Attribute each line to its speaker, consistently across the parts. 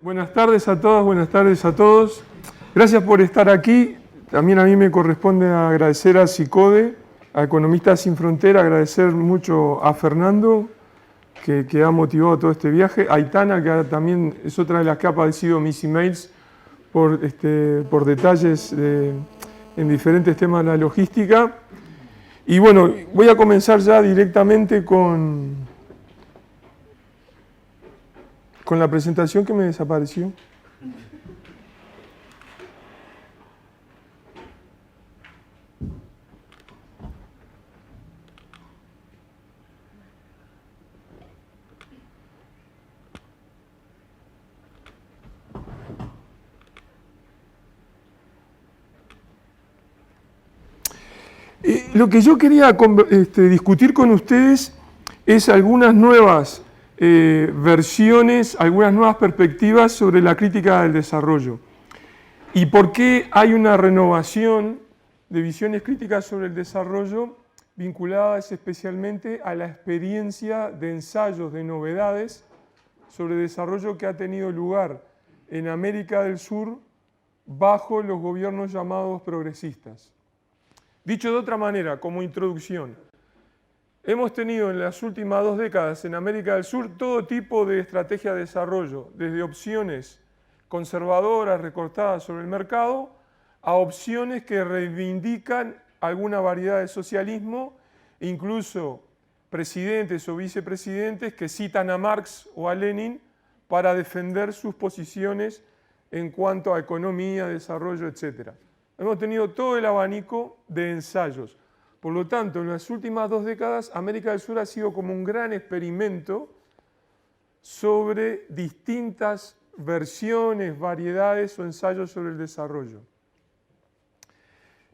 Speaker 1: Buenas tardes a todas, buenas tardes a todos. Gracias por estar aquí. También a mí me corresponde agradecer a CICODE, a Economistas Sin Frontera, agradecer mucho a Fernando, que ha motivado todo este viaje, a Aitana, que también es otra de las que ha padecido mis emails por detalles en diferentes temas de la logística. Y bueno, voy a comenzar ya directamente con la presentación que me desapareció. Lo que yo quería discutir con ustedes es algunas nuevas versiones, algunas nuevas perspectivas sobre la crítica del desarrollo. Y por qué hay una renovación de visiones críticas sobre el desarrollo vinculadas especialmente a la experiencia de ensayos de novedades sobre desarrollo que ha tenido lugar en América del Sur bajo los gobiernos llamados progresistas. Dicho de otra manera, como introducción, hemos tenido en las últimas 2 décadas en América del Sur todo tipo de estrategia de desarrollo, desde opciones conservadoras recortadas sobre el mercado a opciones que reivindican alguna variedad de socialismo, incluso presidentes o vicepresidentes que citan a Marx o a Lenin para defender sus posiciones en cuanto a economía, desarrollo, etc. Hemos tenido todo el abanico de ensayos. Por lo tanto, en las últimas 2 décadas, América del Sur ha sido como un gran experimento sobre distintas versiones, variedades o ensayos sobre el desarrollo.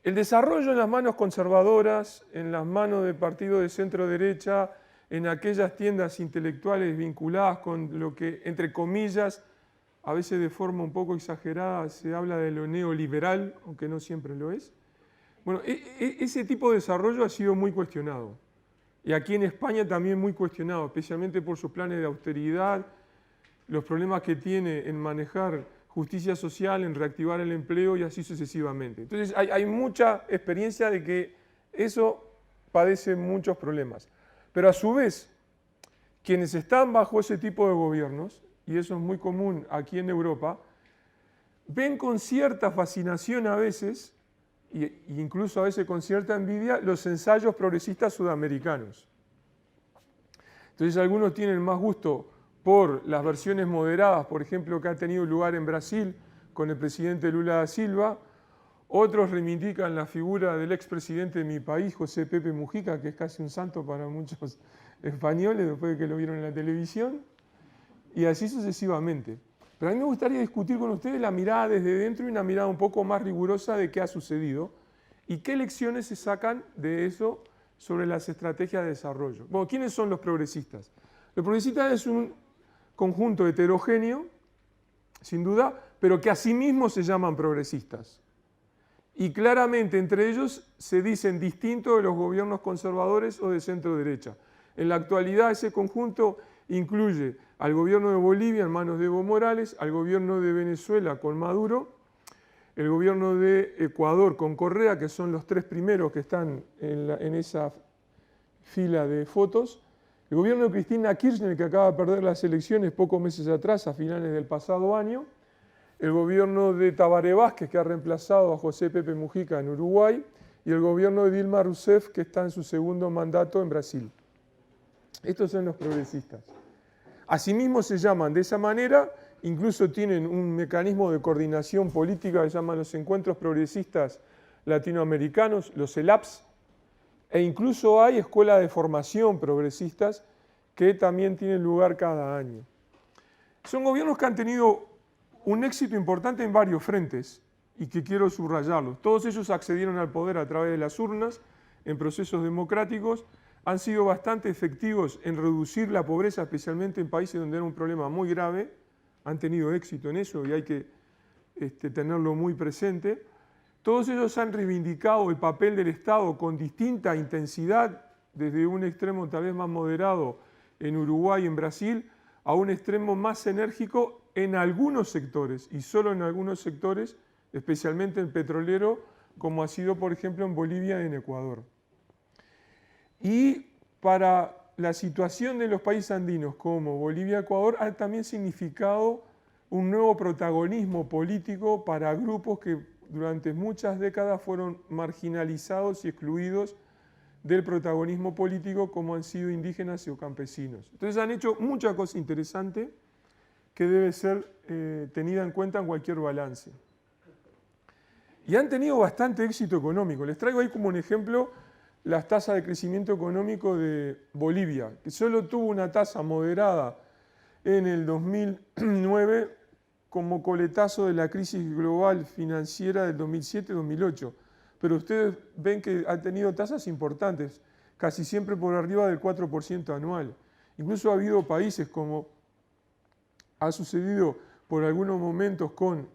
Speaker 1: El desarrollo en las manos conservadoras, en las manos del partido de centro-derecha, en aquellas tiendas intelectuales vinculadas con lo que, entre comillas, a veces de forma un poco exagerada, se habla de lo neoliberal, aunque no siempre lo es. Bueno, ese tipo de desarrollo ha sido muy cuestionado. Y aquí en España también muy cuestionado, especialmente por sus planes de austeridad, los problemas que tiene en manejar justicia social, en reactivar el empleo y así sucesivamente. Entonces hay mucha experiencia de que eso padece muchos problemas. Pero a su vez, quienes están bajo ese tipo de gobiernos, y eso es muy común aquí en Europa, ven con cierta fascinación a veces, e incluso a veces con cierta envidia, los ensayos progresistas sudamericanos. Entonces algunos tienen más gusto por las versiones moderadas, por ejemplo, que ha tenido lugar en Brasil con el presidente Lula da Silva. Otros reivindican la figura del expresidente de mi país, José Pepe Mujica, que es casi un santo para muchos españoles después de que lo vieron en la televisión. Y así sucesivamente. Pero a mí me gustaría discutir con ustedes la mirada desde dentro y una mirada un poco más rigurosa de qué ha sucedido y qué lecciones se sacan de eso sobre las estrategias de desarrollo. Bueno, ¿quiénes son los progresistas? Los progresistas es un conjunto heterogéneo, sin duda, pero que asimismo se llaman progresistas. Y claramente entre ellos se dicen distintos de los gobiernos conservadores o de centro derecha. En la actualidad ese conjunto incluye al gobierno de Bolivia en manos de Evo Morales, al gobierno de Venezuela con Maduro, el gobierno de Ecuador con Correa, que son los 3 primeros que están en esa fila de fotos, el gobierno de Cristina Kirchner, que acaba de perder las elecciones pocos meses atrás, a finales del pasado año, el gobierno de Tabaré Vázquez, que ha reemplazado a José Pepe Mujica en Uruguay, y el gobierno de Dilma Rousseff, que está en su segundo mandato en Brasil. Estos son los progresistas. Asimismo se llaman de esa manera, incluso tienen un mecanismo de coordinación política que se llaman los Encuentros Progresistas Latinoamericanos, los ELAPS, e incluso hay escuelas de formación progresistas que también tienen lugar cada año. Son gobiernos que han tenido un éxito importante en varios frentes y que quiero subrayarlos. Todos ellos accedieron al poder a través de las urnas, en procesos democráticos, han sido bastante efectivos en reducir la pobreza, especialmente en países donde era un problema muy grave. Han tenido éxito en eso y hay que tenerlo muy presente. Todos ellos han reivindicado el papel del Estado con distinta intensidad, desde un extremo tal vez más moderado en Uruguay y en Brasil, a un extremo más enérgico en algunos sectores, y solo en algunos sectores, especialmente el petrolero, como ha sido, por ejemplo, en Bolivia y en Ecuador. Y para la situación de los países andinos como Bolivia y Ecuador ha también significado un nuevo protagonismo político para grupos que durante muchas décadas fueron marginalizados y excluidos del protagonismo político, como han sido indígenas o campesinos. Entonces han hecho mucha cosa interesante que debe ser tenida en cuenta en cualquier balance. Y han tenido bastante éxito económico. Les traigo ahí como un ejemplo las tasas de crecimiento económico de Bolivia, que solo tuvo una tasa moderada en el 2009 como coletazo de la crisis global financiera del 2007-2008. Pero ustedes ven que ha tenido tasas importantes, casi siempre por arriba del 4% anual. Incluso ha habido países como ha sucedido por algunos momentos con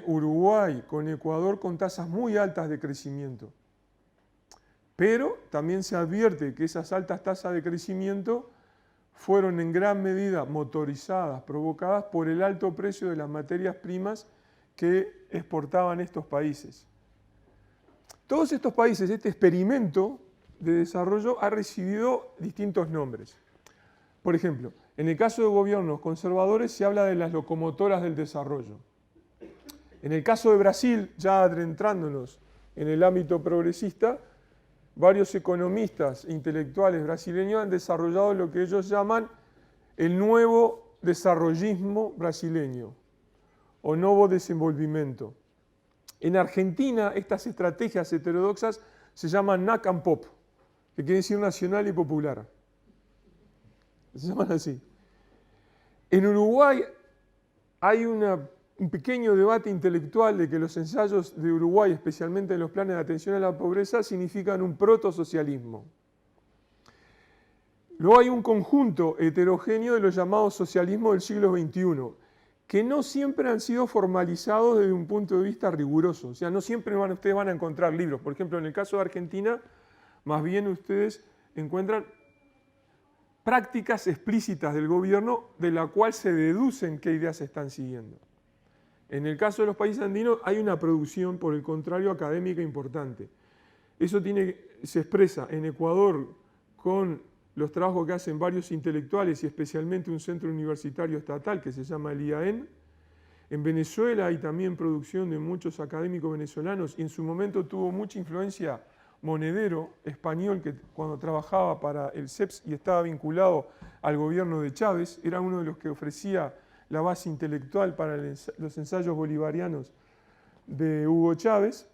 Speaker 1: Uruguay, con Ecuador, con tasas muy altas de crecimiento. Pero también se advierte que esas altas tasas de crecimiento fueron en gran medida motorizadas, provocadas por el alto precio de las materias primas que exportaban estos países. Todos estos países, este experimento de desarrollo ha recibido distintos nombres. Por ejemplo, en el caso de gobiernos conservadores se habla de las locomotoras del desarrollo. En el caso de Brasil, ya adentrándonos en el ámbito progresista, varios economistas e intelectuales brasileños han desarrollado lo que ellos llaman el nuevo desarrollismo brasileño o nuevo desenvolvimiento. En Argentina, estas estrategias heterodoxas se llaman NAC and POP, que quiere decir nacional y popular. Se llaman así. En Uruguay hay un pequeño debate intelectual de que los ensayos de Uruguay, especialmente en los planes de atención a la pobreza, significan un protosocialismo. Luego hay un conjunto heterogéneo de los llamados socialismos del siglo XXI, que no siempre han sido formalizados desde un punto de vista riguroso. O sea, no siempre ustedes van a encontrar libros. Por ejemplo, en el caso de Argentina, más bien ustedes encuentran prácticas explícitas del gobierno de la cual se deducen qué ideas se están siguiendo. En el caso de los países andinos hay una producción, por el contrario, académica importante. Eso se expresa en Ecuador con los trabajos que hacen varios intelectuales y especialmente un centro universitario estatal que se llama el IAEN. En Venezuela hay también producción de muchos académicos venezolanos y en su momento tuvo mucha influencia Monedero, español, que cuando trabajaba para el CEPS y estaba vinculado al gobierno de Chávez, era uno de los que ofrecía la base intelectual para los ensayos bolivarianos de Hugo Chávez.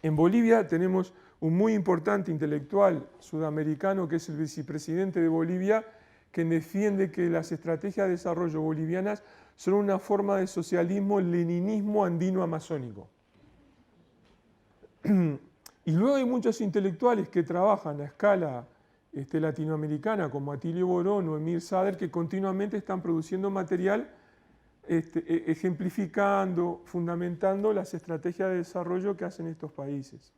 Speaker 1: En Bolivia tenemos un muy importante intelectual sudamericano que es el vicepresidente de Bolivia, que defiende que las estrategias de desarrollo bolivianas son una forma de socialismo leninismo andino-amazónico. Y luego hay muchos intelectuales que trabajan a escala latinoamericana, como Atilio Borón o Emir Sader, que continuamente están produciendo material ejemplificando, fundamentando las estrategias de desarrollo que hacen estos países.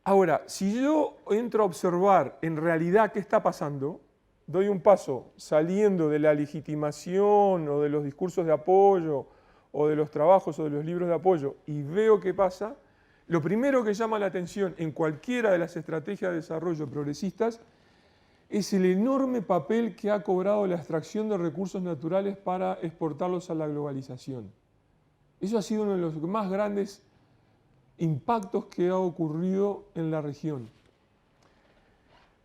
Speaker 1: Ahora, si yo entro a observar en realidad qué está pasando, doy un paso saliendo de la legitimación o de los discursos de apoyo o de los trabajos o de los libros de apoyo y veo qué pasa, lo primero que llama la atención en cualquiera de las estrategias de desarrollo progresistas es el enorme papel que ha cobrado la extracción de recursos naturales para exportarlos a la globalización. Eso ha sido uno de los más grandes impactos que ha ocurrido en la región.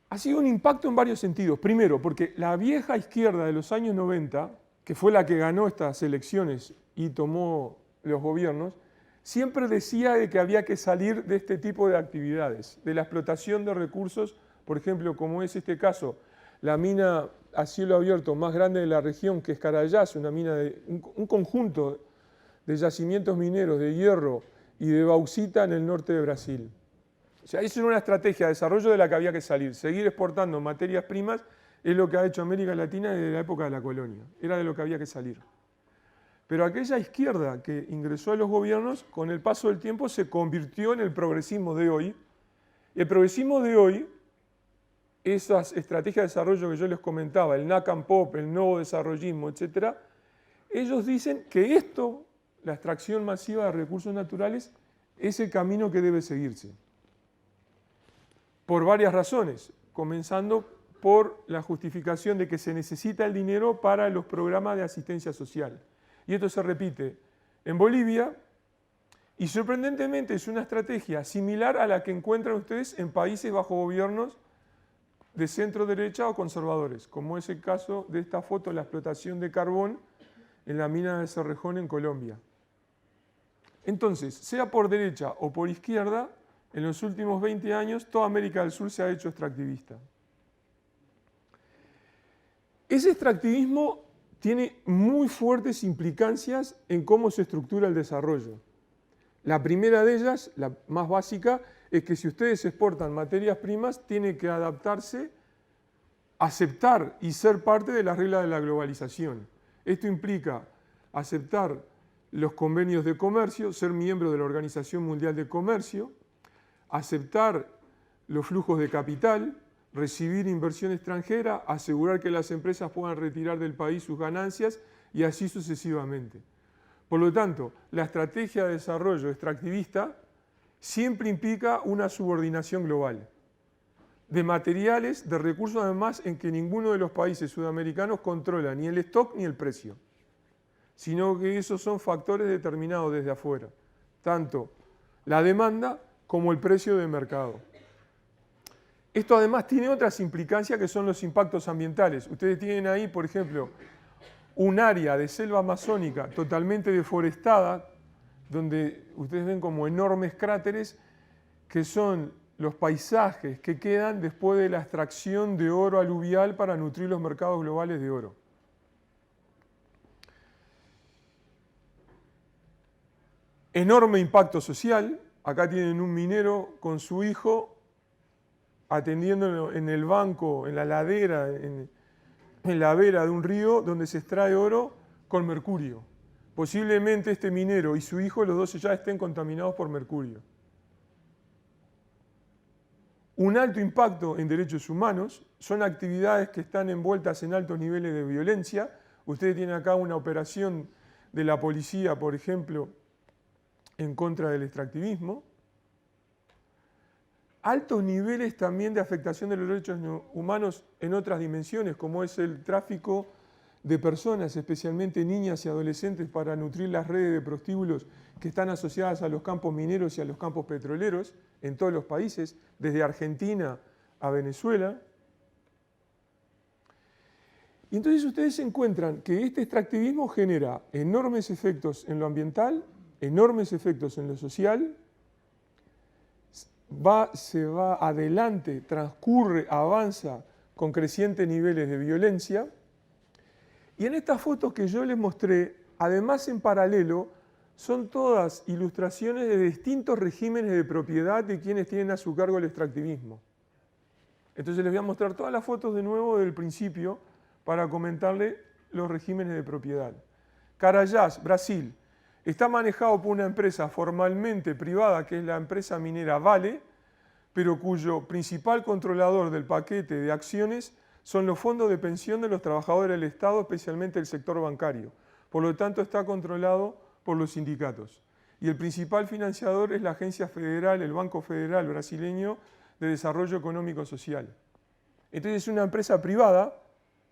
Speaker 1: Ha sido un impacto en varios sentidos. Primero, porque la vieja izquierda de los años 90, que fue la que ganó estas elecciones y tomó los gobiernos, siempre decía de que había que salir de este tipo de actividades, de la explotación de recursos, por ejemplo, como es este caso, la mina a cielo abierto más grande de la región, que es Carayás, una mina un conjunto de yacimientos mineros de hierro y de bauxita en el norte de Brasil. O sea, eso era una estrategia de desarrollo de la que había que salir. Seguir exportando materias primas es lo que ha hecho América Latina desde la época de la colonia. Era de lo que había que salir. Pero aquella izquierda que ingresó a los gobiernos, con el paso del tiempo se convirtió en el progresismo de hoy. El progresismo de hoy esas estrategias de desarrollo que yo les comentaba, el NACAM-POP, el nuevo desarrollismo, etc., ellos dicen que esto, la extracción masiva de recursos naturales, es el camino que debe seguirse. Por varias razones, comenzando por la justificación de que se necesita el dinero para los programas de asistencia social. Y esto se repite en Bolivia y sorprendentemente es una estrategia similar a la que encuentran ustedes en países bajo gobiernos de centro derecha o conservadores, como es el caso de esta foto, la explotación de carbón en la mina de Cerrejón en Colombia. Entonces, sea por derecha o por izquierda, en los últimos 20 años toda América del Sur se ha hecho extractivista. Ese extractivismo tiene muy fuertes implicancias en cómo se estructura el desarrollo. La primera de ellas, la más básica, es que si ustedes exportan materias primas, tienen que adaptarse, aceptar y ser parte de las reglas de la globalización. Esto implica aceptar los convenios de comercio, ser miembro de la Organización Mundial de Comercio, aceptar los flujos de capital, recibir inversión extranjera, asegurar que las empresas puedan retirar del país sus ganancias y así sucesivamente. Por lo tanto, la estrategia de desarrollo extractivista siempre implica una subordinación global de materiales, de recursos además en que ninguno de los países sudamericanos controla ni el stock ni el precio, sino que esos son factores determinados desde afuera, tanto la demanda como el precio de mercado. Esto además tiene otras implicancias que son los impactos ambientales. Ustedes tienen ahí, por ejemplo, un área de selva amazónica totalmente deforestada, donde ustedes ven como enormes cráteres que son los paisajes que quedan después de la extracción de oro aluvial para nutrir los mercados globales de oro. Enorme impacto social. Acá tienen un minero con su hijo atendiendo en el banco, en la ladera, en la vera de un río donde se extrae oro con mercurio. Posiblemente este minero y su hijo, los dos ya estén contaminados por mercurio. Un alto impacto en derechos humanos, son actividades que están envueltas en altos niveles de violencia. Ustedes tienen acá una operación de la policía, por ejemplo, en contra del extractivismo. Altos niveles también de afectación de los derechos humanos en otras dimensiones, como es el tráfico de personas, especialmente niñas y adolescentes, para nutrir las redes de prostíbulos que están asociadas a los campos mineros y a los campos petroleros en todos los países, desde Argentina a Venezuela. Y entonces ustedes encuentran que este extractivismo genera enormes efectos en lo ambiental, enormes efectos en lo social, se va adelante, transcurre, avanza con crecientes niveles de violencia. Y en estas fotos que yo les mostré, además en paralelo, son todas ilustraciones de distintos regímenes de propiedad de quienes tienen a su cargo el extractivismo. Entonces les voy a mostrar todas las fotos de nuevo del principio para comentarles los regímenes de propiedad. Carajás, Brasil. Está manejado por una empresa formalmente privada, que es la empresa minera Vale, pero cuyo principal controlador del paquete de acciones son los fondos de pensión de los trabajadores del Estado, especialmente el sector bancario. Por lo tanto, está controlado por los sindicatos. Y el principal financiador es la Agencia Federal, el Banco Federal Brasileño de Desarrollo Económico Social. Entonces es una empresa privada,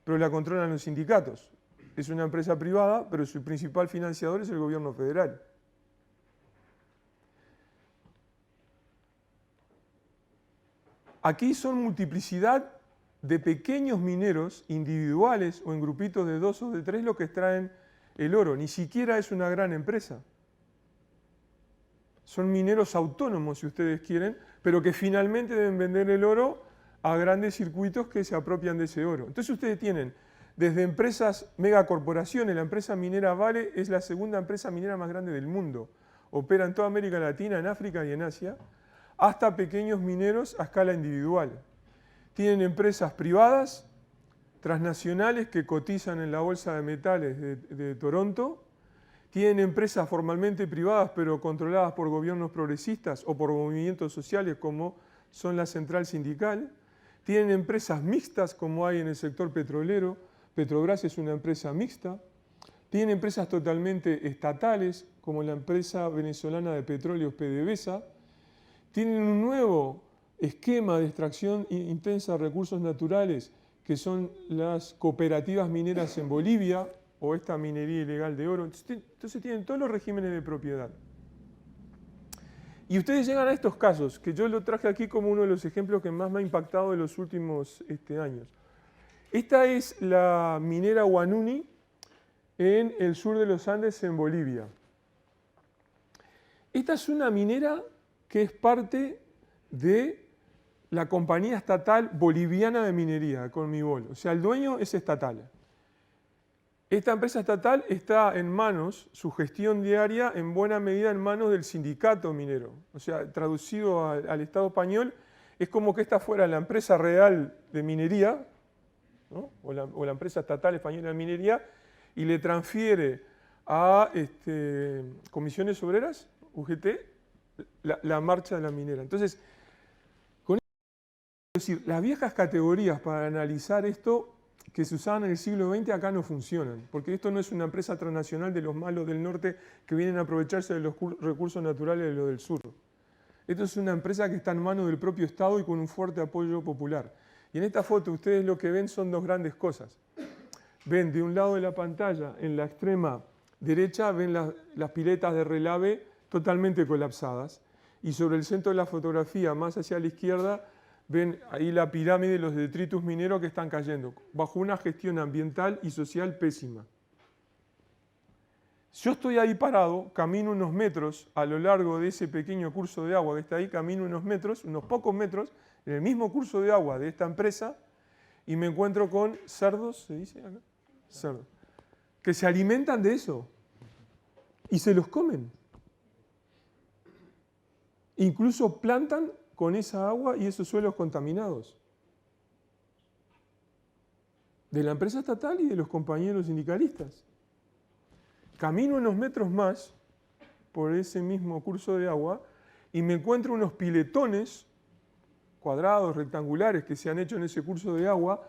Speaker 1: pero la controlan los sindicatos. Es una empresa privada, pero su principal financiador es el gobierno federal. Aquí son multiplicidad de pequeños mineros individuales o en grupitos de 2 o de 3 los que extraen el oro. Ni siquiera es una gran empresa. Son mineros autónomos, si ustedes quieren, pero que finalmente deben vender el oro a grandes circuitos que se apropian de ese oro. Entonces ustedes tienen desde empresas, megacorporaciones, la empresa minera Vale es la segunda empresa minera más grande del mundo. Opera en toda América Latina, en África y en Asia, hasta pequeños mineros a escala individual. Tienen empresas privadas, transnacionales que cotizan en la Bolsa de Metales de Toronto. Tienen empresas formalmente privadas pero controladas por gobiernos progresistas o por movimientos sociales como son la Central Sindical. tienen empresas mixtas como hay en el sector petrolero. Petrobras es una empresa mixta. Tienen empresas totalmente estatales como la empresa venezolana de petróleos PDVSA. Tienen un nuevo esquema de extracción intensa de recursos naturales que son las cooperativas mineras en Bolivia o esta minería ilegal de oro. Entonces tienen todos los regímenes de propiedad. Y ustedes llegan a estos casos, que yo lo traje aquí como uno de los ejemplos que más me ha impactado de los últimos años. Esta es la minera Huanuni en el sur de los Andes, en Bolivia. Esta es una minera que es parte de la compañía estatal boliviana de minería, Conmibol. O sea, el dueño es estatal. Esta empresa estatal está en manos, su gestión diaria, en buena medida en manos del sindicato minero. O sea, traducido al Estado español, es como que esta fuera la empresa real de minería, ¿no? o la empresa estatal española de minería, y le transfiere a Comisiones Obreras, UGT, la marcha de la minera. Entonces, con esto, es decir, las viejas categorías para analizar esto que se usaban en el siglo XX acá no funcionan, porque esto no es una empresa transnacional de los malos del norte que vienen a aprovecharse de los recursos naturales de los del sur. Esto es una empresa que está en manos del propio Estado y con un fuerte apoyo popular. Y en esta foto ustedes lo que ven son dos grandes cosas. Ven de un lado de la pantalla, en la extrema derecha, ven las piletas de relave totalmente colapsadas. Y sobre el centro de la fotografía, más hacia la izquierda, ven ahí la pirámide de los detritus mineros que están cayendo, bajo una gestión ambiental y social pésima. Yo estoy ahí parado, camino unos metros a lo largo de ese pequeño curso de agua que está ahí, camino unos metros, unos pocos metros, en el mismo curso de agua de esta empresa, y me encuentro con cerdos, ¿se dice acá? Cerdos, que se alimentan de eso y se los comen. Incluso plantan con esa agua y esos suelos contaminados. De la empresa estatal y de los compañeros sindicalistas. Camino unos metros más por ese mismo curso de agua y me encuentro unos piletones cuadrados, rectangulares, que se han hecho en ese curso de agua,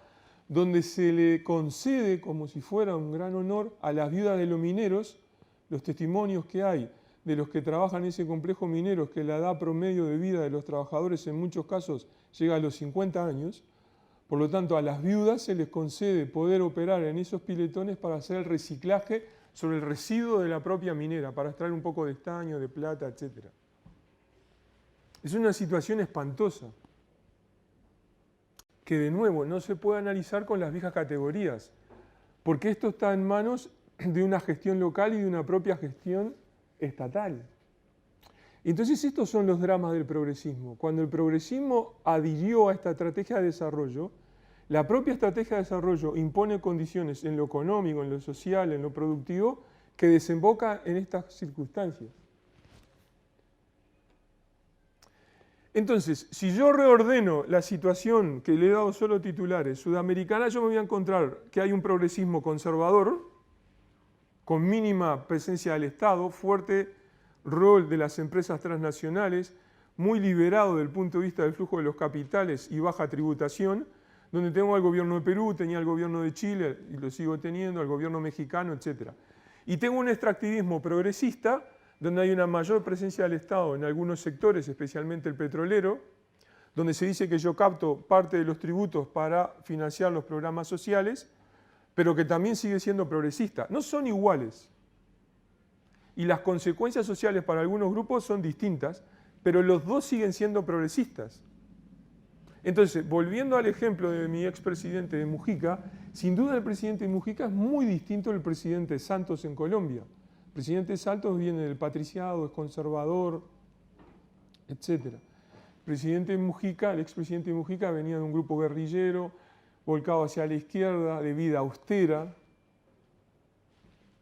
Speaker 1: donde se le concede, como si fuera un gran honor, a las viudas de los mineros, los testimonios que hay de los que trabajan en ese complejo minero, que la edad promedio de vida de los trabajadores en muchos casos llega a los 50 años, por lo tanto a las viudas se les concede poder operar en esos piletones para hacer el reciclaje sobre el residuo de la propia minera, para extraer un poco de estaño, de plata, etc. Es una situación espantosa, que de nuevo no se puede analizar con las viejas categorías, porque esto está en manos de una gestión local y de una propia gestión estatal. Entonces estos son los dramas del progresismo. Cuando el progresismo adhirió a esta estrategia de desarrollo, la propia estrategia de desarrollo impone condiciones en lo económico, en lo social, en lo productivo, que desemboca en estas circunstancias. Entonces, si yo reordeno la situación que le he dado solo titulares sudamericana, yo me voy a encontrar que hay un progresismo conservador, con mínima presencia del Estado, fuerte rol de las empresas transnacionales, muy liberado desde el punto de vista del flujo de los capitales y baja tributación, donde tengo al gobierno de Perú, tenía al gobierno de Chile, y lo sigo teniendo, al gobierno mexicano, etc. Y tengo un extractivismo progresista, donde hay una mayor presencia del Estado en algunos sectores, especialmente el petrolero, donde se dice que yo capto parte de los tributos para financiar los programas sociales, pero que también sigue siendo progresista. No son iguales. Y las consecuencias sociales para algunos grupos son distintas, pero los dos siguen siendo progresistas. Entonces, volviendo al ejemplo de mi expresidente de Mujica, sin duda el presidente de Mujica es muy distinto del presidente Santos en Colombia. El presidente Santos viene del patriciado, es conservador, etc. El presidente Mujica, el expresidente Mujica venía de un grupo guerrillero, volcado hacia la izquierda, de vida austera.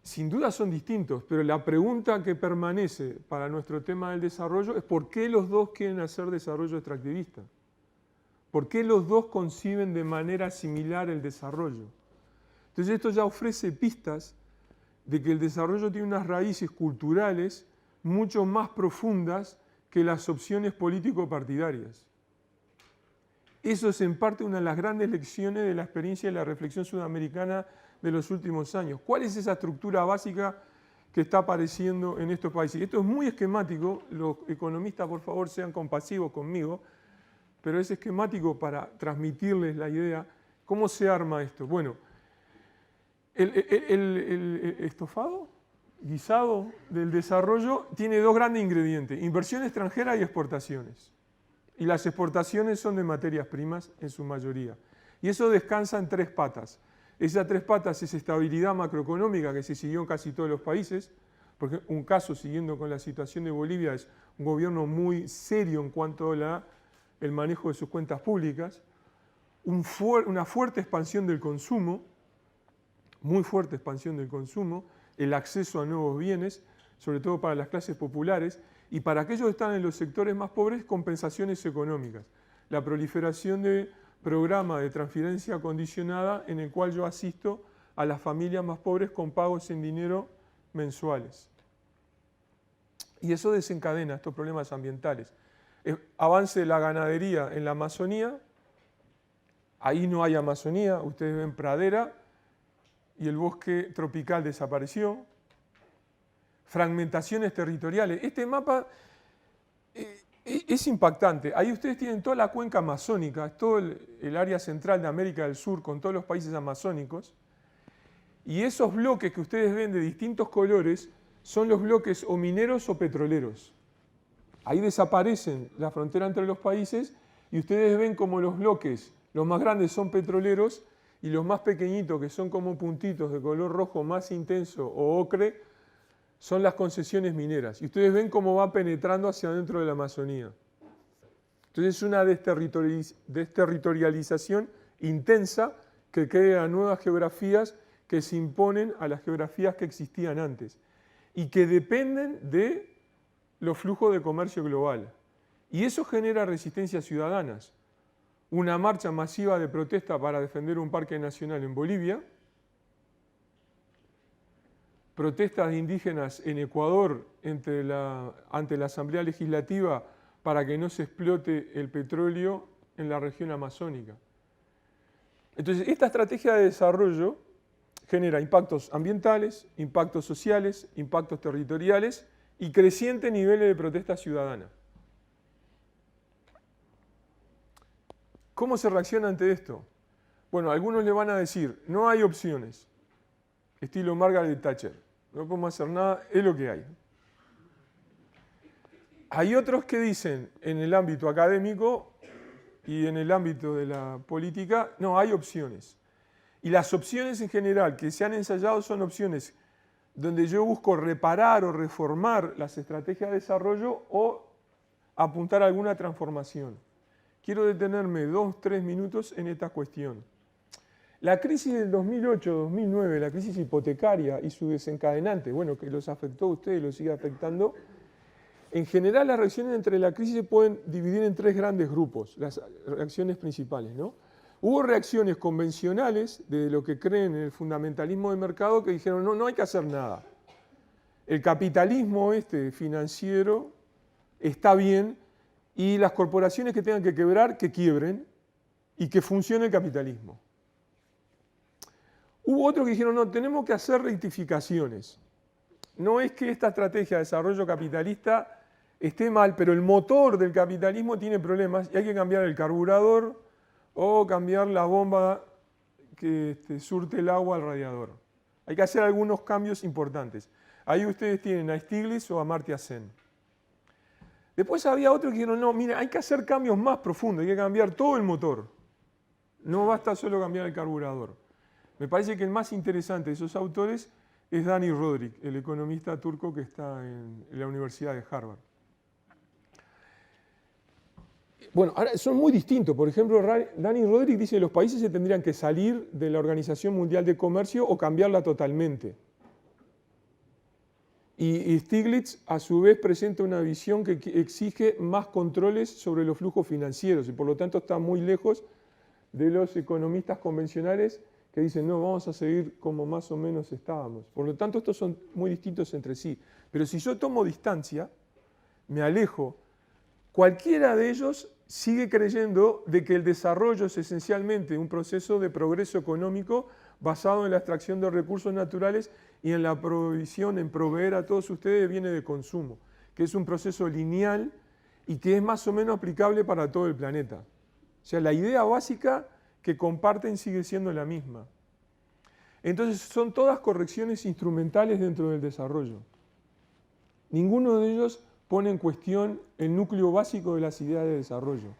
Speaker 1: Sin duda son distintos, pero la pregunta que permanece para nuestro tema del desarrollo es ¿por qué los dos quieren hacer desarrollo extractivista? ¿Por qué los dos conciben de manera similar el desarrollo? Entonces esto ya ofrece pistas de que el desarrollo tiene unas raíces culturales mucho más profundas que las opciones político-partidarias. Eso es en parte una de las grandes lecciones de la experiencia de la reflexión sudamericana de los últimos años. ¿Cuál es esa estructura básica que está apareciendo en estos países? Esto es muy esquemático, los economistas por favor sean compasivos conmigo, pero es esquemático para transmitirles la idea. ¿Cómo se arma esto? Bueno, el estofado, guisado del desarrollo, tiene dos grandes ingredientes, inversión extranjera y exportaciones. Y las exportaciones son de materias primas en su mayoría. Y eso descansa en tres patas. Esas tres patas es estabilidad macroeconómica que se siguió en casi todos los países. Porque un caso, siguiendo con la situación de Bolivia, es un gobierno muy serio en cuanto a el manejo de sus cuentas públicas. Una fuerte expansión del consumo, muy fuerte expansión del consumo, el acceso a nuevos bienes, sobre todo para las clases populares, y para aquellos que están en los sectores más pobres, compensaciones económicas. La proliferación de programas de transferencia condicionada en el cual yo asisto a las familias más pobres con pagos en dinero mensuales. Y eso desencadena estos problemas ambientales. Avance de la ganadería en la Amazonía, ahí no hay Amazonía, ustedes ven pradera y el bosque tropical desapareció. Fragmentaciones territoriales. Este mapa es impactante. Ahí ustedes tienen toda la cuenca amazónica, todo el área central de América del Sur con todos los países amazónicos. Y esos bloques que ustedes ven de distintos colores son los bloques o mineros o petroleros. Ahí desaparecen la frontera entre los países y ustedes ven como los bloques, los más grandes son petroleros y los más pequeñitos, que son como puntitos de color rojo más intenso o ocre, son las concesiones mineras. Y ustedes ven cómo va penetrando hacia adentro de la Amazonía. Entonces es una desterritorialización intensa que crea nuevas geografías que se imponen a las geografías que existían antes y que dependen de los flujos de comercio global. Y eso genera resistencias ciudadanas. Una marcha masiva de protesta para defender un parque nacional en Bolivia, protestas de indígenas en Ecuador ante la Asamblea Legislativa para que no se explote el petróleo en la región amazónica. Entonces, esta estrategia de desarrollo genera impactos ambientales, impactos sociales, impactos territoriales y crecientes niveles de protesta ciudadana. ¿Cómo se reacciona ante esto? Bueno, algunos le van a decir, no hay opciones. Estilo Margaret Thatcher. No podemos hacer nada, es lo que hay. Hay otros que dicen, en el ámbito académico y en el ámbito de la política, no, hay opciones. Y las opciones en general que se han ensayado son opciones donde yo busco reparar o reformar las estrategias de desarrollo o apuntar a alguna transformación. Quiero detenerme 2-3 minutos en esta cuestión. La crisis del 2008-2009, la crisis hipotecaria y su desencadenante, bueno, que los afectó a ustedes y los sigue afectando, en general las reacciones entre la crisis se pueden dividir en tres grandes grupos, las reacciones principales, ¿no? Hubo reacciones convencionales de lo que creen en el fundamentalismo de mercado que dijeron, no hay que hacer nada. El capitalismo financiero está bien y las corporaciones que tengan que quebrar, que quiebren y que funcione el capitalismo. Hubo otros que dijeron, no, tenemos que hacer rectificaciones. No es que esta estrategia de desarrollo capitalista esté mal, pero el motor del capitalismo tiene problemas y hay que cambiar el carburador o cambiar la bomba que surte el agua al radiador. Hay que hacer algunos cambios importantes. Ahí ustedes tienen a Stiglitz o a Amartya Sen. Después había otros que dijeron, no, mira, hay que hacer cambios más profundos, hay que cambiar todo el motor. No basta solo cambiar el carburador. Me parece que el más interesante de esos autores es Dani Rodrik, el economista turco que está en la Universidad de Harvard. Bueno, ahora son muy distintos. Por ejemplo, Dani Rodrik dice que los países se tendrían que salir de la Organización Mundial de Comercio o cambiarla totalmente. Y Stiglitz, a su vez, presenta una visión que exige más controles sobre los flujos financieros y por lo tanto está muy lejos de los economistas convencionales que dicen, no, vamos a seguir como más o menos estábamos. Por lo tanto, estos son muy distintos entre sí. Pero si yo tomo distancia, me alejo cualquiera de ellos sigue creyendo de que el desarrollo es esencialmente un proceso de progreso económico basado en la extracción de recursos naturales y en la provisión, en proveer a todos ustedes bienes de consumo, que es un proceso lineal y que es más o menos aplicable para todo el planeta. O sea, la idea básica que comparten sigue siendo la misma. Entonces son todas correcciones instrumentales dentro del desarrollo. Ninguno de ellos pone en cuestión el núcleo básico de las ideas de desarrollo.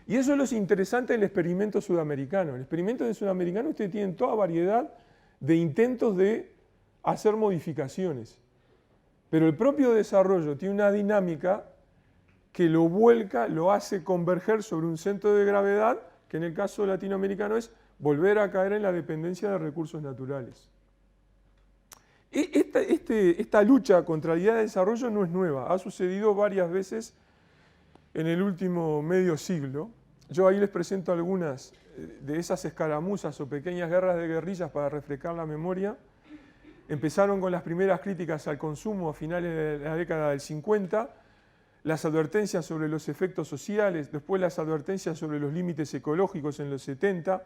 Speaker 1: Y eso es lo interesante del experimento sudamericano. En el experimento sudamericano ustedes tienen toda variedad de intentos de hacer modificaciones. Pero el propio desarrollo tiene una dinámica que lo vuelca, lo hace converger sobre un centro de gravedad, que en el caso latinoamericano es volver a caer en la dependencia de recursos naturales. Esta lucha contra la idea de desarrollo no es nueva, ha sucedido varias veces en el último medio siglo. Yo ahí les presento algunas de esas escaramuzas o pequeñas guerras de guerrillas para refrescar la memoria. Empezaron con las primeras críticas al consumo a finales de la década del 50, las advertencias sobre los efectos sociales, después las advertencias sobre los límites ecológicos en los 70,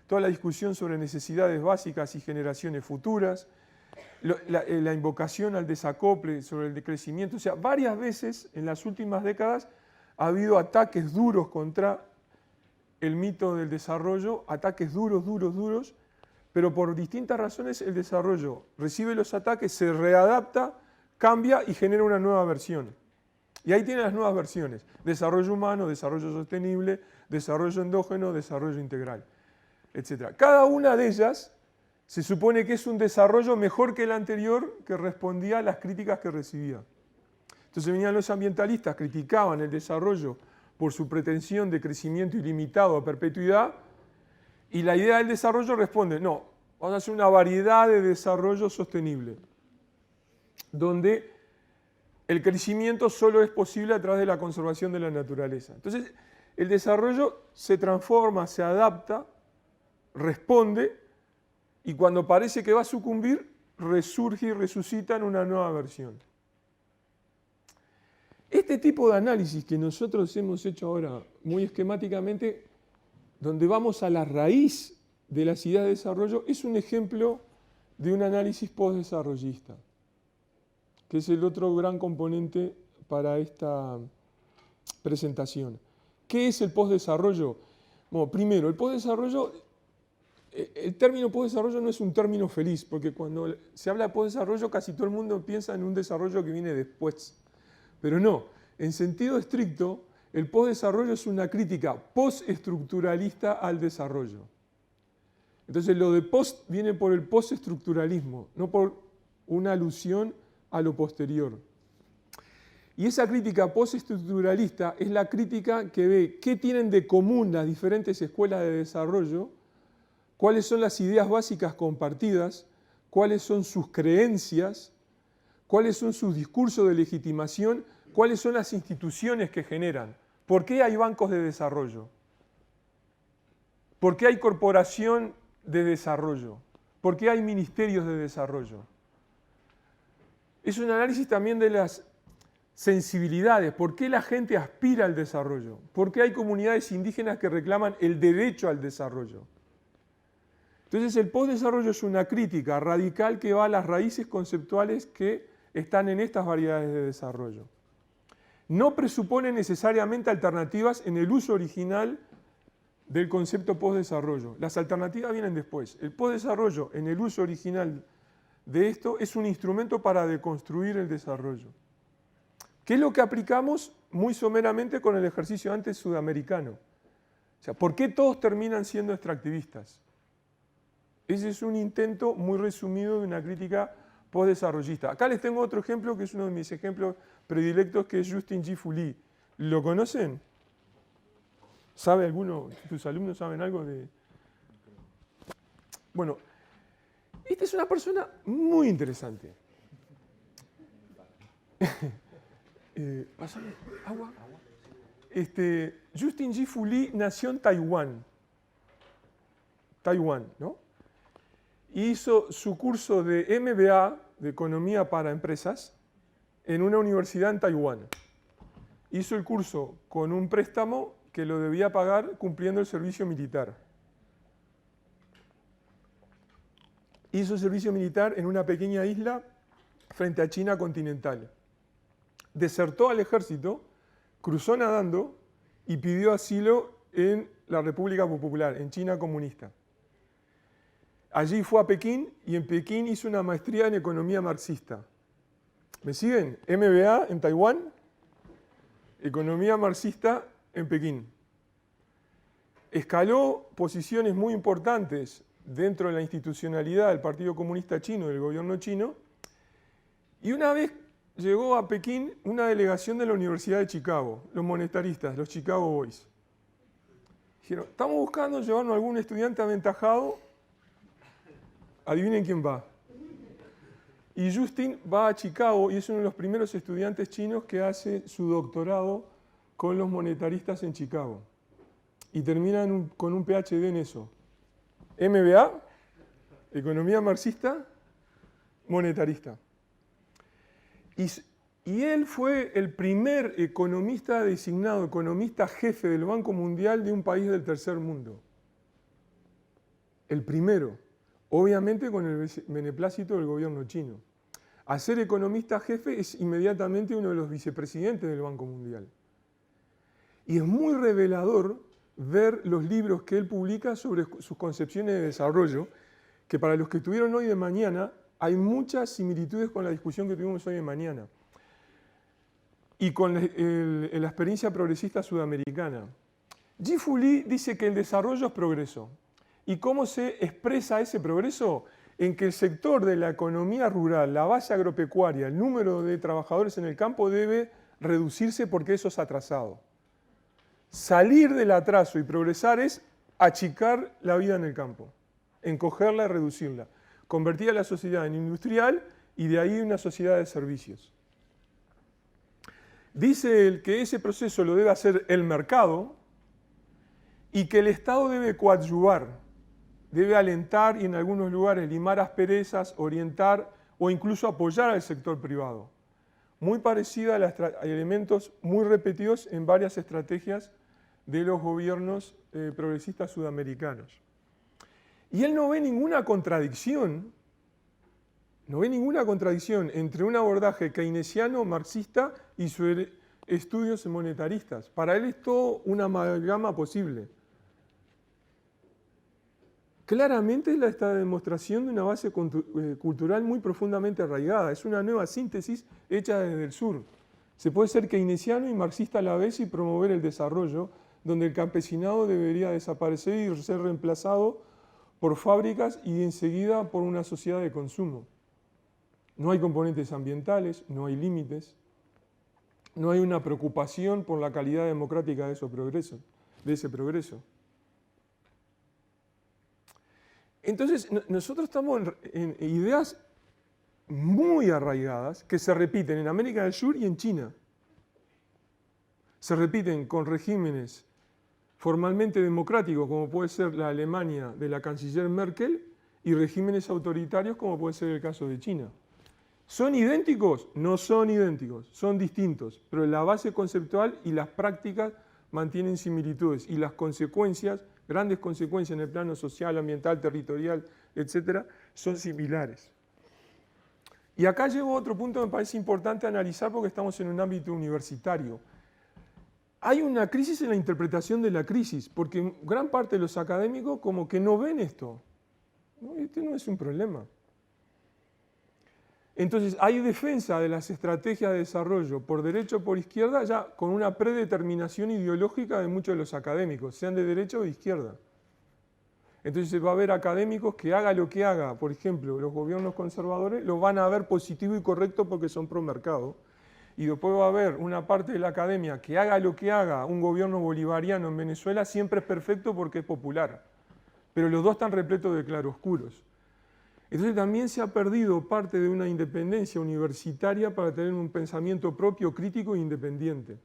Speaker 1: toda la discusión sobre necesidades básicas y generaciones futuras, la invocación al desacople sobre el decrecimiento. O sea, varias veces en las últimas décadas ha habido ataques duros contra el mito del desarrollo, ataques duros, pero por distintas razones el desarrollo recibe los ataques, se readapta, cambia y genera una nueva versión. Y ahí tienen las nuevas versiones: desarrollo humano, desarrollo sostenible, desarrollo endógeno, desarrollo integral, etc. Cada una de ellas se supone que es un desarrollo mejor que el anterior, que respondía a las críticas que recibía. Entonces venían los ambientalistas, criticaban el desarrollo por su pretensión de crecimiento ilimitado a perpetuidad, y la idea del desarrollo responde: no, vamos a hacer una variedad de desarrollo sostenible, donde el crecimiento solo es posible a través de la conservación de la naturaleza. Entonces, el desarrollo se transforma, se adapta, responde, y cuando parece que va a sucumbir, resurge y resucita en una nueva versión. Este tipo de análisis que nosotros hemos hecho ahora muy esquemáticamente, donde vamos a la raíz de las ideas de desarrollo, es un ejemplo de un análisis postdesarrollista, que es el otro gran componente para esta presentación. ¿Qué es el postdesarrollo? Bueno, primero, el postdesarrollo, el término postdesarrollo no es un término feliz, porque cuando se habla de postdesarrollo casi todo el mundo piensa en un desarrollo que viene después. Pero no, en sentido estricto, el postdesarrollo es una crítica postestructuralista al desarrollo. Entonces lo de post viene por el postestructuralismo, no por una alusión a lo posterior. Y esa crítica postestructuralista es la crítica que ve qué tienen de común las diferentes escuelas de desarrollo, cuáles son las ideas básicas compartidas, cuáles son sus creencias, cuáles son sus discursos de legitimación, cuáles son las instituciones que generan. ¿Por qué hay bancos de desarrollo? ¿Por qué hay corporación de desarrollo? ¿Por qué hay ministerios de desarrollo? Es un análisis también de las sensibilidades. ¿Por qué la gente aspira al desarrollo? ¿Por qué hay comunidades indígenas que reclaman el derecho al desarrollo? Entonces el postdesarrollo es una crítica radical que va a las raíces conceptuales que están en estas variedades de desarrollo. No presupone necesariamente alternativas en el uso original del concepto postdesarrollo. Las alternativas vienen después. El postdesarrollo en el uso original de esto es un instrumento para deconstruir el desarrollo. ¿Qué es lo que aplicamos muy someramente con el ejercicio antes sudamericano? O sea, ¿por qué todos terminan siendo extractivistas? Ese es un intento muy resumido de una crítica postdesarrollista. Acá les tengo otro ejemplo que es uno de mis ejemplos predilectos, que es Justin G. Fully. ¿Lo conocen? ¿Sabe alguno? ¿Tus alumnos saben algo de...? Bueno, esta es una persona muy interesante. ¿Pásame agua? Justin G. Fully nació en Taiwán. ¿No? Y hizo su curso de MBA, de Economía para Empresas, en una universidad en Taiwán. hizo el curso con un préstamo que lo debía pagar cumpliendo el servicio militar. Hizo servicio militar en una pequeña isla frente a China continental. Desertó al ejército, cruzó nadando y pidió asilo en la República Popular, en China comunista. Allí fue a Pekín y en Pekín hizo una maestría en economía marxista. ¿Me siguen? MBA en Taiwán, economía marxista en Pekín. Escaló posiciones muy importantes dentro de la institucionalidad del Partido Comunista Chino, del gobierno chino, y una vez llegó a Pekín una delegación de la Universidad de Chicago, los monetaristas, los Chicago Boys. Dijeron, estamos buscando llevarnos a algún estudiante aventajado, adivinen quién va. Y Justin va a Chicago y es uno de los primeros estudiantes chinos que hace su doctorado con los monetaristas en Chicago. Y termina con un PhD en eso. MBA, economía marxista, monetarista. Y él fue el primer economista designado, economista jefe del Banco Mundial de un país del tercer mundo. El primero. Obviamente con el beneplácito del gobierno chino. A ser economista jefe es inmediatamente uno de los vicepresidentes del Banco Mundial. Y es muy revelador ver los libros que él publica sobre sus concepciones de desarrollo, que para los que estuvieron hoy de mañana, hay muchas similitudes con la discusión que tuvimos hoy de mañana. Y con la experiencia progresista sudamericana. Ji-Fu Lee dice que el desarrollo es progreso. ¿Y cómo se expresa ese progreso? En que el sector de la economía rural, la base agropecuaria, el número de trabajadores en el campo debe reducirse porque eso es atrasado. Salir del atraso y progresar es achicar la vida en el campo, encogerla y reducirla, convertir a la sociedad en industrial y de ahí una sociedad de servicios. Dice él que ese proceso lo debe hacer el mercado y que el Estado debe coadyuvar, debe alentar y en algunos lugares limar asperezas, orientar o incluso apoyar al sector privado. Muy parecida a elementos muy repetidos en varias estrategias de los gobiernos progresistas sudamericanos. Y él no ve ninguna contradicción, entre un abordaje keynesiano, marxista y sus estudios monetaristas. Para él es todo una amalgama posible. Claramente es esta demostración de una base cultural muy profundamente arraigada. Es una nueva síntesis hecha desde el sur. Se puede ser keynesiano y marxista a la vez y promover el desarrollo, donde el campesinado debería desaparecer y ser reemplazado por fábricas y enseguida por una sociedad de consumo. No hay componentes ambientales, no hay límites, no hay una preocupación por la calidad democrática de ese progreso. Entonces, nosotros estamos en ideas muy arraigadas que se repiten en América del Sur y en China. Se repiten con regímenes formalmente democráticos, como puede ser la Alemania de la canciller Merkel, y regímenes autoritarios, como puede ser el caso de China. ¿Son idénticos? No son idénticos, son distintos, pero la base conceptual y las prácticas mantienen similitudes y las consecuencias, grandes consecuencias en el plano social, ambiental, territorial, etcétera, son similares. Y acá llego a otro punto que me parece importante analizar porque estamos en un ámbito universitario. Hay una crisis en la interpretación de la crisis, porque gran parte de los académicos como que no ven esto. No, este no es un problema. Entonces hay defensa de las estrategias de desarrollo por derecha o por izquierda ya con una predeterminación ideológica de muchos de los académicos, sean de derecha o de izquierda. Entonces va a haber académicos que haga lo que haga, por ejemplo, los gobiernos conservadores, lo van a ver positivo y correcto porque son pro mercado. Y después va a haber una parte de la academia que haga lo que haga un gobierno bolivariano en Venezuela, siempre es perfecto porque es popular. Pero los dos están repletos de claroscuros. Entonces también se ha perdido parte de una independencia universitaria para tener un pensamiento propio, crítico e independiente.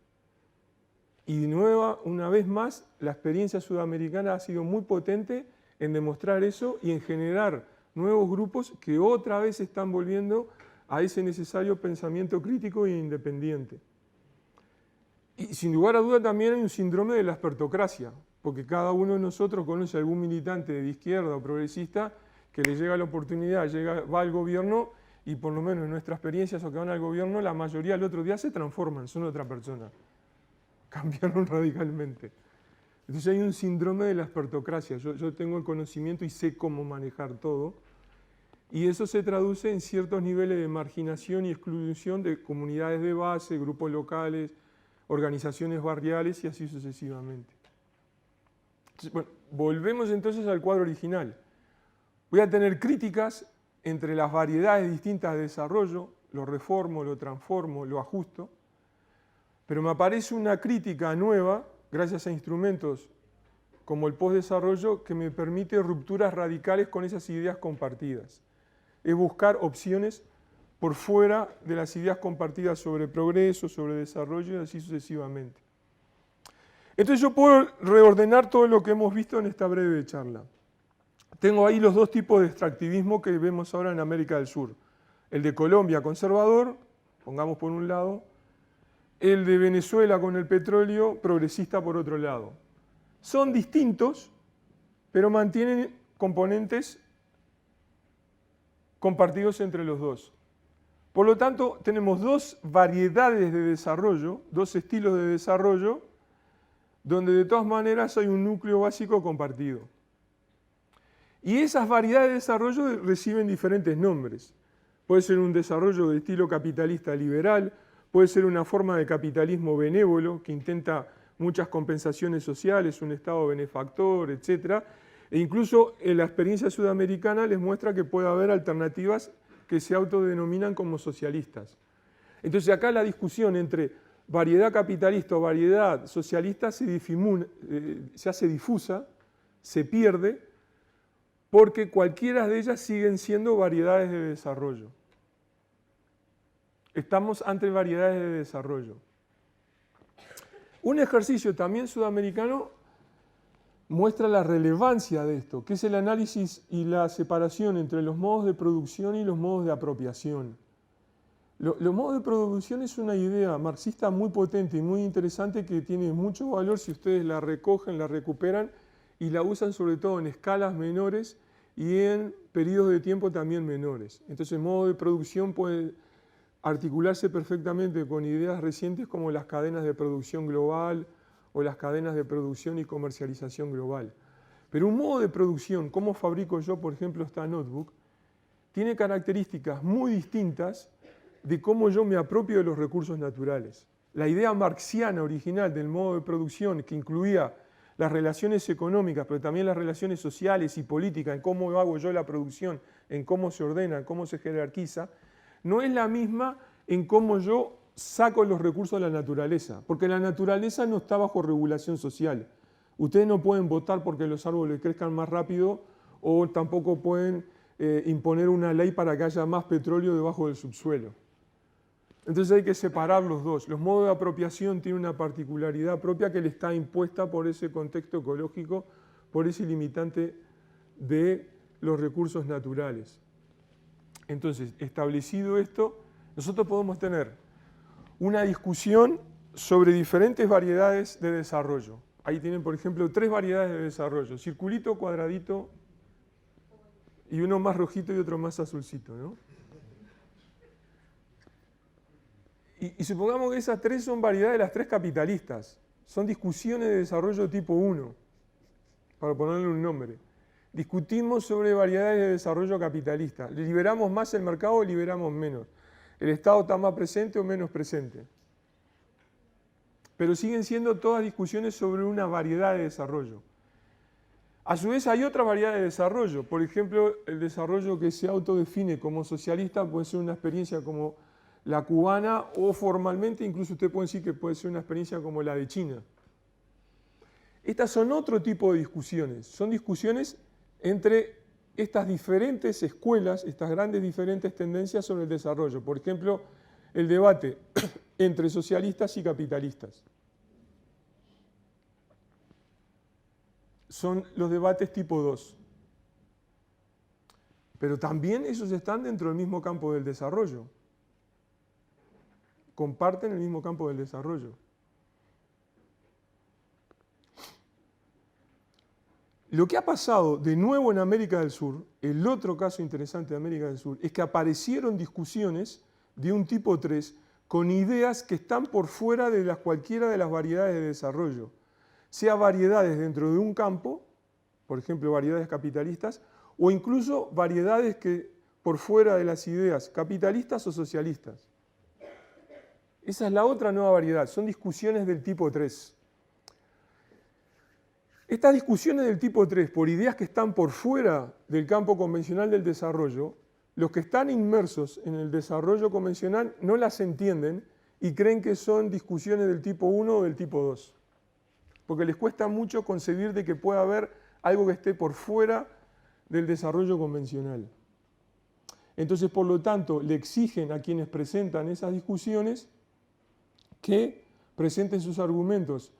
Speaker 1: Y de nuevo, una vez más, la experiencia sudamericana ha sido muy potente en demostrar eso y en generar nuevos grupos que otra vez están volviendo a ese necesario pensamiento crítico e independiente. Y sin lugar a duda también hay un síndrome de la espertocracia, porque cada uno de nosotros conoce a algún militante de izquierda o progresista que le llega la oportunidad, va al gobierno y por lo menos en nuestra experiencia, esos que van al gobierno, la mayoría al otro día se transforman, son otra persona. Cambiaron radicalmente. Entonces hay un síndrome de la espertocracia. Yo tengo el conocimiento y sé cómo manejar todo. Y eso se traduce en ciertos niveles de marginación y exclusión de comunidades de base, grupos locales, organizaciones barriales y así sucesivamente. Entonces, bueno, volvemos entonces al cuadro original. Voy a tener críticas entre las variedades distintas de desarrollo, lo reformo, lo transformo, lo ajusto, pero me aparece una crítica nueva, gracias a instrumentos como el postdesarrollo, que me permite rupturas radicales con esas ideas compartidas. Es buscar opciones por fuera de las ideas compartidas sobre progreso, sobre desarrollo y así sucesivamente. Entonces yo puedo reordenar todo lo que hemos visto en esta breve charla. Tengo ahí los dos tipos de extractivismo que vemos ahora en América del Sur. El de Colombia conservador, pongamos por un lado, el de Venezuela con el petróleo progresista por otro lado. Son distintos, pero mantienen componentes compartidos entre los dos. Por lo tanto, tenemos dos variedades de desarrollo, dos estilos de desarrollo, donde de todas maneras hay un núcleo básico compartido. Y esas variedades de desarrollo reciben diferentes nombres. Puede ser un desarrollo de estilo capitalista liberal, puede ser una forma de capitalismo benévolo que intenta muchas compensaciones sociales, un Estado benefactor, etc. E incluso en la experiencia sudamericana les muestra que puede haber alternativas que se autodenominan como socialistas. Entonces acá la discusión entre variedad capitalista o variedad socialista se hace difusa, se pierde, porque cualquiera de ellas siguen siendo variedades de desarrollo. Estamos ante variedades de desarrollo. Un ejercicio también sudamericano muestra la relevancia de esto, que es el análisis y la separación entre los modos de producción y los modos de apropiación. Los modos de producción es una idea marxista muy potente y muy interesante que tiene mucho valor si ustedes la recogen, la recuperan y la usan sobre todo en escalas menores y en periodos de tiempo también menores. Entonces el modo de producción puede articularse perfectamente con ideas recientes como las cadenas de producción global o las cadenas de producción y comercialización global. Pero un modo de producción, como fabrico yo, por ejemplo, esta notebook, tiene características muy distintas de cómo yo me apropio de los recursos naturales. La idea marxiana original del modo de producción, que incluía las relaciones económicas, pero también las relaciones sociales y políticas, en cómo hago yo la producción, en cómo se ordena, en cómo se jerarquiza, no es la misma en cómo yo saco los recursos de la naturaleza, porque la naturaleza no está bajo regulación social. Ustedes no pueden votar porque los árboles crezcan más rápido o tampoco pueden imponer una ley para que haya más petróleo debajo del subsuelo. Entonces hay que separar los dos. Los modos de apropiación tienen una particularidad propia que le está impuesta por ese contexto ecológico, por ese limitante de los recursos naturales. Entonces, establecido esto, nosotros podemos tener una discusión sobre diferentes variedades de desarrollo. Ahí tienen, por ejemplo, 3 variedades de desarrollo: circulito, cuadradito y uno más rojito y otro más azulcito, ¿no? Y supongamos que esas 3 son variedades de las 3 capitalistas. Son discusiones de desarrollo tipo 1, para ponerle un nombre. Discutimos sobre variedades de desarrollo capitalista. ¿Liberamos más el mercado o liberamos menos? ¿El Estado está más presente o menos presente? Pero siguen siendo todas discusiones sobre una variedad de desarrollo. A su vez hay otra variedad de desarrollo. Por ejemplo, el desarrollo que se autodefine como socialista puede ser una experiencia como la cubana o formalmente incluso usted puede decir que puede ser una experiencia como la de China. Estas son otro tipo de discusiones. Son discusiones entre estas diferentes escuelas, estas grandes diferentes tendencias sobre el desarrollo. Por ejemplo, el debate entre socialistas y capitalistas. Son los debates tipo 2. Pero también esos están dentro del mismo campo del desarrollo. Comparten el mismo campo del desarrollo. Lo que ha pasado de nuevo en América del Sur, el otro caso interesante de América del Sur, es que aparecieron discusiones de un tipo 3 con ideas que están por fuera de cualquiera de las variedades de desarrollo, sea variedades dentro de un campo, por ejemplo, variedades capitalistas, o incluso variedades que por fuera de las ideas capitalistas o socialistas. Esa es la otra nueva variedad, son discusiones del tipo 3. Estas discusiones del tipo 3, por ideas que están por fuera del campo convencional del desarrollo, los que están inmersos en el desarrollo convencional no las entienden y creen que son discusiones del tipo 1 o del tipo 2, porque les cuesta mucho concebir de que pueda haber algo que esté por fuera del desarrollo convencional. Entonces, por lo tanto, le exigen a quienes presentan esas discusiones que presenten sus argumentos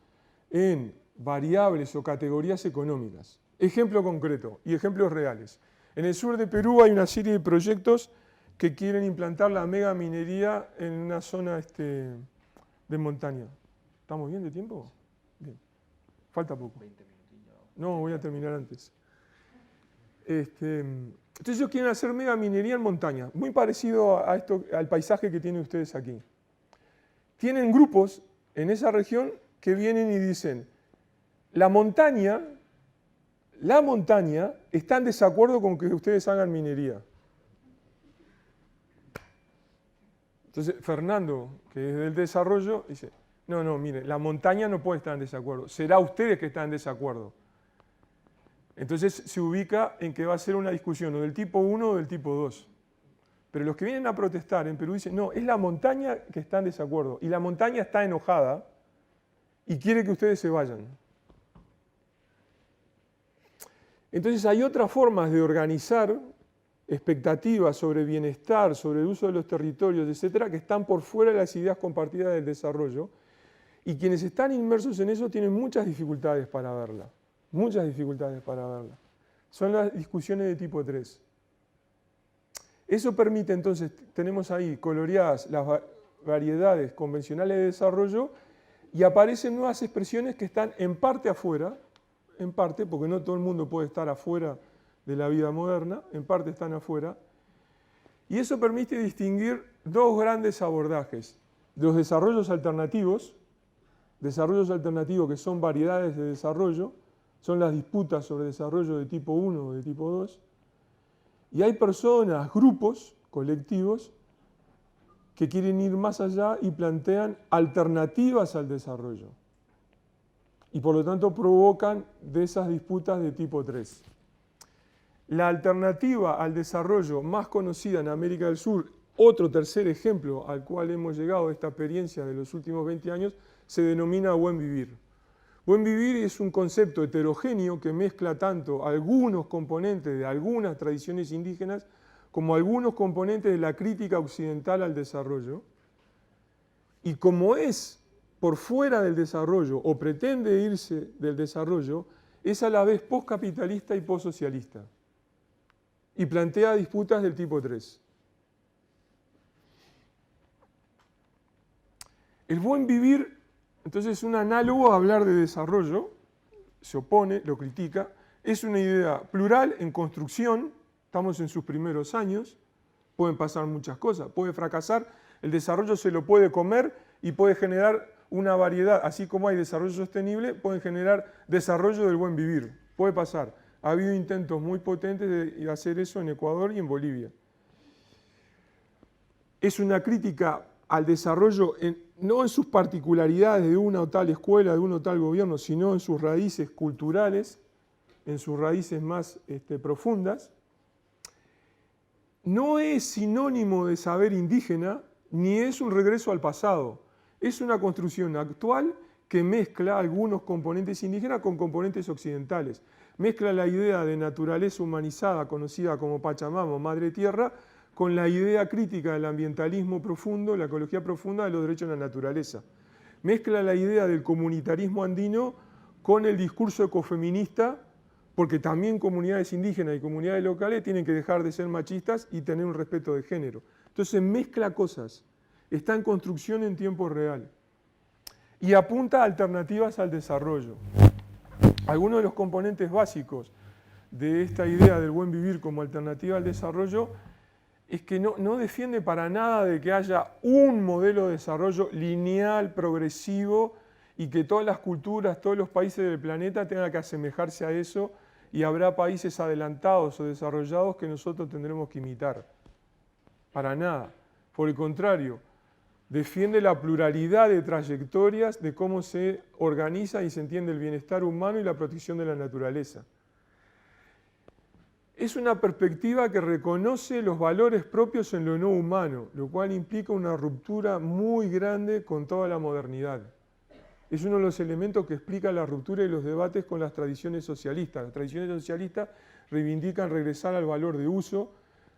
Speaker 1: en variables o categorías económicas. Ejemplo concreto y ejemplos reales. En el sur de Perú hay una serie de proyectos que quieren implantar la megaminería en una zona de montaña. ¿Estamos bien de tiempo? Bien. Falta poco. 20 minutillos. No, voy a terminar antes. Entonces ellos quieren hacer megaminería en montaña, muy parecido a al paisaje que tienen ustedes aquí. Tienen grupos en esa región que vienen y dicen, la montaña está en desacuerdo con que ustedes hagan minería. Entonces Fernando, que es del desarrollo, dice, no, mire, la montaña no puede estar en desacuerdo, será ustedes que están en desacuerdo. Entonces se ubica en que va a ser una discusión o del tipo 1 o del tipo 2. Pero los que vienen a protestar en Perú dicen, no, es la montaña que está en desacuerdo. Y la montaña está enojada y quiere que ustedes se vayan. Entonces hay otras formas de organizar expectativas sobre bienestar, sobre el uso de los territorios, etcétera, que están por fuera de las ideas compartidas del desarrollo. Y quienes están inmersos en eso tienen muchas dificultades para verla. Muchas dificultades para verla. Son las discusiones de tipo 3. Eso permite entonces, tenemos ahí coloreadas las variedades convencionales de desarrollo y aparecen nuevas expresiones que están en parte afuera, en parte, porque no todo el mundo puede estar afuera de la vida moderna, en parte están afuera, y eso permite distinguir dos grandes abordajes. Los desarrollos alternativos que son variedades de desarrollo, son las disputas sobre desarrollo de tipo 1 o de tipo 2, y hay personas, grupos, colectivos, que quieren ir más allá y plantean alternativas al desarrollo. Y por lo tanto provocan de esas disputas de tipo 3. La alternativa al desarrollo más conocida en América del Sur, otro tercer ejemplo al cual hemos llegado de esta experiencia de los últimos 20 años, se denomina buen vivir. Buen vivir es un concepto heterogéneo que mezcla tanto algunos componentes de algunas tradiciones indígenas como algunos componentes de la crítica occidental al desarrollo. Y como es por fuera del desarrollo o pretende irse del desarrollo, es a la vez postcapitalista y postsocialista. Y plantea disputas del tipo 3. El buen vivir, entonces, es un análogo a hablar de desarrollo, se opone, lo critica, es una idea plural en construcción, estamos en sus primeros años, pueden pasar muchas cosas, puede fracasar, el desarrollo se lo puede comer y puede generar una variedad, así como hay desarrollo sostenible, pueden generar desarrollo del buen vivir, puede pasar. Ha habido intentos muy potentes de hacer eso en Ecuador y en Bolivia. Es una crítica al desarrollo, no en sus particularidades de una o tal escuela, de uno o tal gobierno, sino en sus raíces culturales, en sus raíces más profundas. No es sinónimo de saber indígena, ni es un regreso al pasado. Es una construcción actual que mezcla algunos componentes indígenas con componentes occidentales. Mezcla la idea de naturaleza humanizada, conocida como Pachamama, Madre Tierra, con la idea crítica del ambientalismo profundo, la ecología profunda de los derechos de la naturaleza. Mezcla la idea del comunitarismo andino con el discurso ecofeminista, porque también comunidades indígenas y comunidades locales tienen que dejar de ser machistas y tener un respeto de género. Entonces mezcla cosas, está en construcción en tiempo real y apunta a alternativas al desarrollo. algunos de los componentes básicos de esta idea del buen vivir como alternativa al desarrollo es que no defiende para nada de que haya un modelo de desarrollo lineal, progresivo, y que todas las culturas, todos los países del planeta tengan que asemejarse a eso, y habrá países adelantados o desarrollados que nosotros tendremos que imitar. Para nada. Por el contrario, defiende la pluralidad de trayectorias de cómo se organiza y se entiende el bienestar humano y la protección de la naturaleza. Es una perspectiva que reconoce los valores propios en lo no humano, lo cual implica una ruptura muy grande con toda la modernidad. Es uno de los elementos que explica la ruptura y los debates con las tradiciones socialistas. Las tradiciones socialistas reivindican regresar al valor de uso,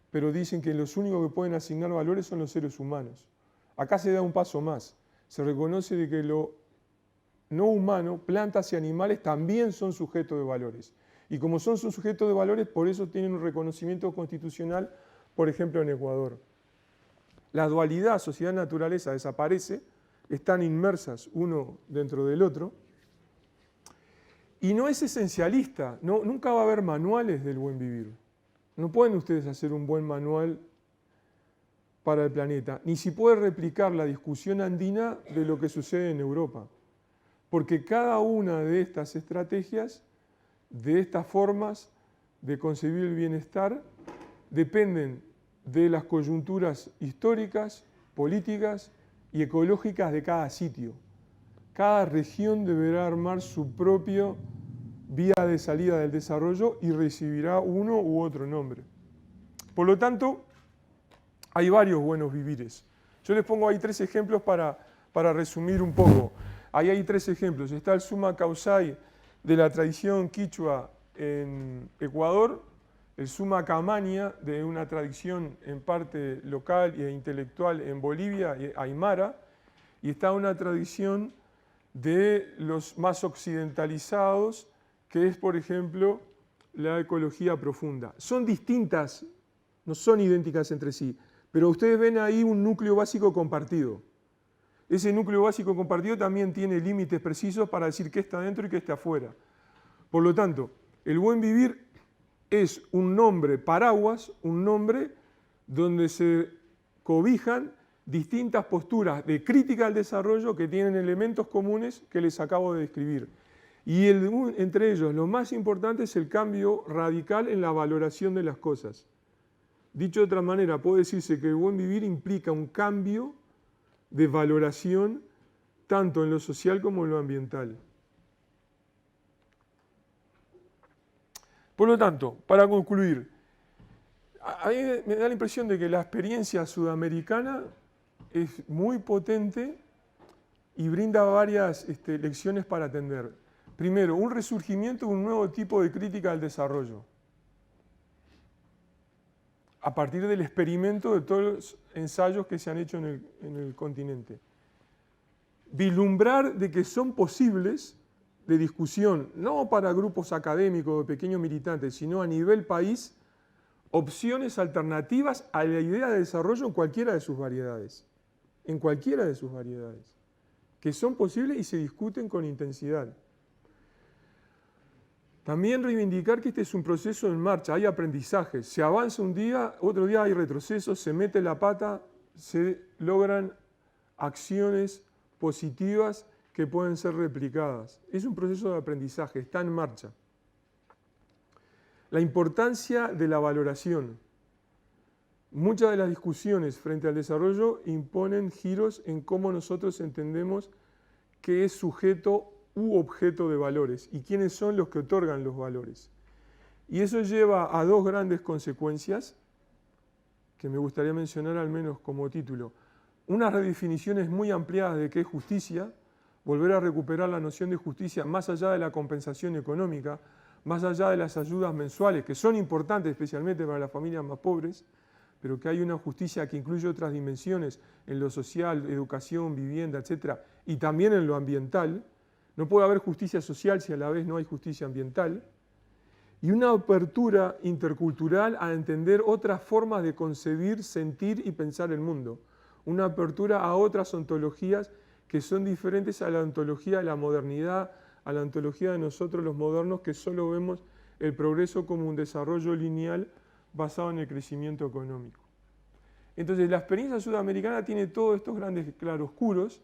Speaker 1: pero dicen que los únicos que pueden asignar valores son los seres humanos. Acá se da un paso más. Se reconoce de que lo no humano, plantas y animales, también son sujetos de valores. Y como son sujetos de valores, por eso tienen un reconocimiento constitucional, por ejemplo, en Ecuador. La dualidad sociedad-naturaleza desaparece, están inmersas uno dentro del otro, y no es esencialista, nunca va a haber manuales del buen vivir. No pueden ustedes hacer un buen manual para el planeta, ni si puede replicar la discusión andina de lo que sucede en Europa, porque cada una de estas estrategias, de estas formas de concebir el bienestar, dependen de las coyunturas históricas, políticas y ecológicas de cada sitio. Cada región deberá armar su propia vía de salida del desarrollo y recibirá uno u otro nombre. Por lo tanto, hay varios buenos vivires. Yo les pongo ahí 3 ejemplos para resumir un poco. Ahí hay 3 ejemplos. Está el Summa Causai de la tradición quichua en Ecuador, el Summa Camania de una tradición en parte local e intelectual en Bolivia, aymara, y está una tradición de los más occidentalizados, que es, por ejemplo, la ecología profunda. Son distintas, no son idénticas entre sí, pero ustedes ven ahí un núcleo básico compartido. Ese núcleo básico compartido también tiene límites precisos para decir qué está dentro y qué está afuera. Por lo tanto, el buen vivir es un nombre paraguas, un nombre donde se cobijan distintas posturas de crítica al desarrollo que tienen elementos comunes que les acabo de describir. Y entre ellos, lo más importante es el cambio radical en la valoración de las cosas. Dicho de otra manera, puede decirse que el buen vivir implica un cambio de valoración tanto en lo social como en lo ambiental. Por lo tanto, para concluir, a mí me da la impresión de que la experiencia sudamericana es muy potente y brinda varias lecciones para atender. Primero, un resurgimiento de un nuevo tipo de crítica al desarrollo, a partir del experimento de todos los ensayos que se han hecho en el continente. Vislumbrar de que son posibles de discusión, no para grupos académicos o pequeños militantes, sino a nivel país, opciones alternativas a la idea de desarrollo en cualquiera de sus variedades. En cualquiera de sus variedades. Que son posibles y se discuten con intensidad. También reivindicar que este es un proceso en marcha, hay aprendizajes, se avanza un día, otro día hay retrocesos, se mete la pata, se logran acciones positivas que pueden ser replicadas. Es un proceso de aprendizaje, está en marcha. La importancia de la valoración. Muchas de las discusiones frente al desarrollo imponen giros en cómo nosotros entendemos qué es sujeto u objeto de valores y quiénes son los que otorgan los valores. Y eso lleva a 2 grandes consecuencias que me gustaría mencionar al menos como título. Unas redefiniciones muy ampliadas de qué es justicia, volver a recuperar la noción de justicia más allá de la compensación económica, más allá de las ayudas mensuales, que son importantes especialmente para las familias más pobres, pero que hay una justicia que incluye otras dimensiones en lo social, educación, vivienda, etc., y también en lo ambiental. No puede haber justicia social si a la vez no hay justicia ambiental. Y una apertura intercultural a entender otras formas de concebir, sentir y pensar el mundo. Una apertura a otras ontologías que son diferentes a la ontología de la modernidad, a la ontología de nosotros los modernos, que solo vemos el progreso como un desarrollo lineal basado en el crecimiento económico. Entonces la experiencia sudamericana tiene todos estos grandes claroscuros,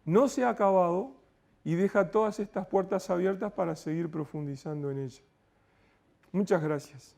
Speaker 1: no se ha acabado y deja todas estas puertas abiertas para seguir profundizando en ella. Muchas gracias.